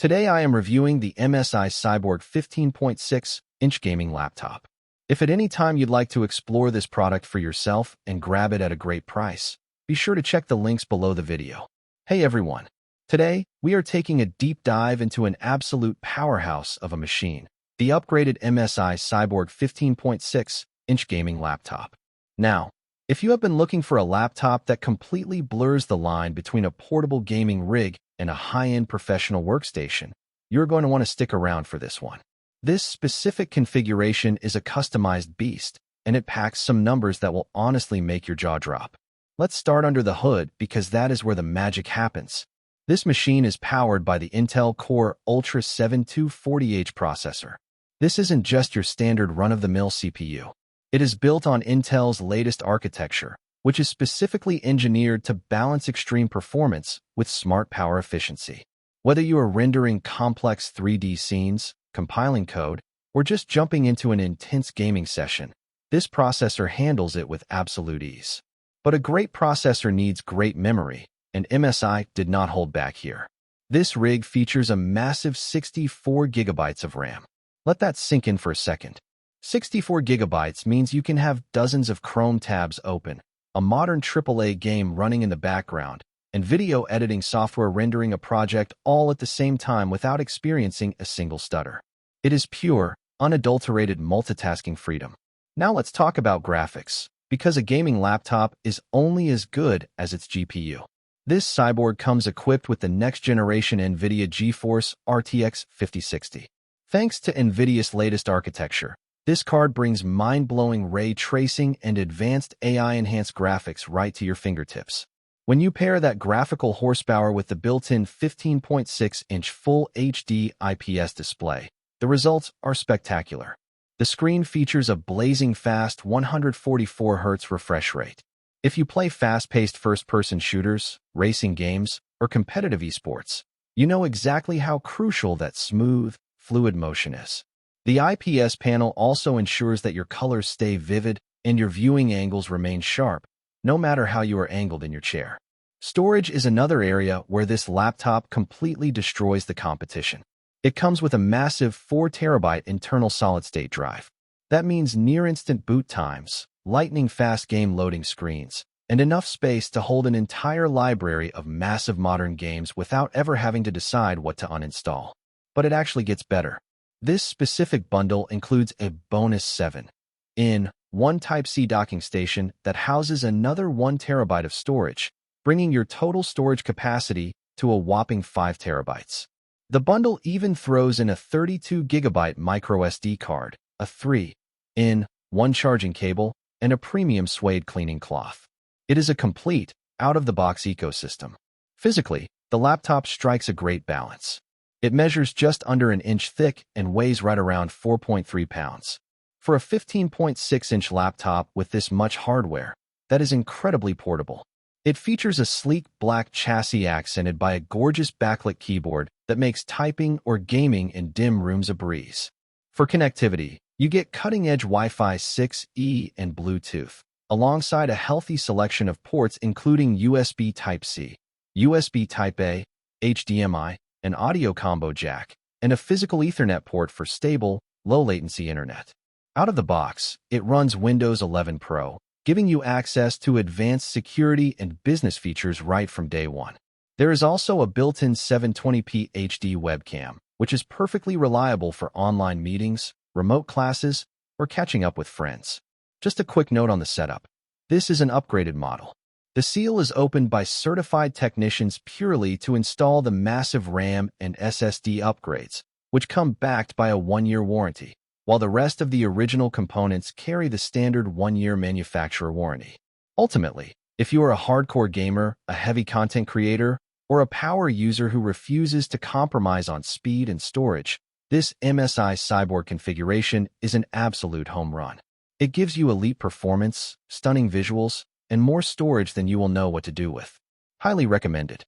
Today I am reviewing the MSI Cyborg 15.6-inch gaming laptop. If at any time you'd like to explore this product for yourself and grab it at a great price, be sure to check the links below the video. Hey everyone! Today, we are taking a deep dive into an absolute powerhouse of a machine, the upgraded MSI Cyborg 15.6-inch gaming laptop. Now, if you have been looking for a laptop that completely blurs the line between a portable gaming rig and a high-end professional workstation, you're going to want to stick around for this one. This specific configuration is a customized beast, and it packs some numbers that will honestly make your jaw drop. Let's start under the hood because that is where the magic happens. This machine is powered by the Intel Core Ultra 7240H processor. This isn't just your standard run-of-the-mill CPU. It is built on Intel's latest architecture, which is specifically engineered to balance extreme performance with smart power efficiency. Whether you are rendering complex 3D scenes, compiling code, or just jumping into an intense gaming session, this processor handles it with absolute ease. But a great processor needs great memory, and MSI did not hold back here. This rig features a massive 64 gigabytes of RAM. Let that sink in for a second. 64 gigabytes means you can have dozens of Chrome tabs open, a modern AAA game running in the background, and video editing software rendering a project all at the same time without experiencing a single stutter. It is pure, unadulterated multitasking freedom. Now let's talk about graphics, because a gaming laptop is only as good as its GPU. This cyborg comes equipped with the next-generation NVIDIA GeForce RTX 5060. Thanks to NVIDIA's latest architecture, this card brings mind-blowing ray tracing and advanced AI-enhanced graphics right to your fingertips. When you pair that graphical horsepower with the built-in 15.6-inch Full HD IPS display, the results are spectacular. The screen features a blazing fast 144 Hz refresh rate. If you play fast-paced first-person shooters, racing games, or competitive esports, you know exactly how crucial that smooth, fluid motion is. The IPS panel also ensures that your colors stay vivid and your viewing angles remain sharp, no matter how you are angled in your chair. Storage is another area where this laptop completely destroys the competition. It comes with a massive 4TB internal solid-state drive. That means near-instant boot times, lightning-fast game loading screens, and enough space to hold an entire library of massive modern games without ever having to decide what to uninstall. But it actually gets better. This specific bundle includes a bonus 7-in-1 Type-C docking station that houses another 1 terabyte of storage, bringing your total storage capacity to a whopping 5 terabytes. The bundle even throws in a 32 gigabyte microSD card, a 3-in-1 charging cable, and a premium suede cleaning cloth. It is a complete, out-of-the-box ecosystem. Physically, the laptop strikes a great balance. It measures just under an inch thick and weighs right around 4.3 pounds. For a 15.6-inch laptop with this much hardware, that is incredibly portable. It features a sleek black chassis accented by a gorgeous backlit keyboard that makes typing or gaming in dim rooms a breeze. For connectivity, you get cutting-edge Wi-Fi 6E and Bluetooth, alongside a healthy selection of ports including USB Type-C, USB Type-A, HDMI, an audio combo jack, and a physical Ethernet port for stable, low-latency internet. Out of the box, it runs Windows 11 Pro, giving you access to advanced security and business features right from day one. There is also a built-in 720p HD webcam, which is perfectly reliable for online meetings, remote classes, or catching up with friends. Just a quick note on the setup. This is an upgraded model. The seal is opened by certified technicians purely to install the massive RAM and SSD upgrades, which come backed by a 1-year warranty, while the rest of the original components carry the standard 1-year manufacturer warranty. Ultimately, if you are a hardcore gamer, a heavy content creator, or a power user who refuses to compromise on speed and storage, this MSI Cyborg configuration is an absolute home run. It gives you elite performance, stunning visuals, and more storage than you will know what to do with. Highly recommended.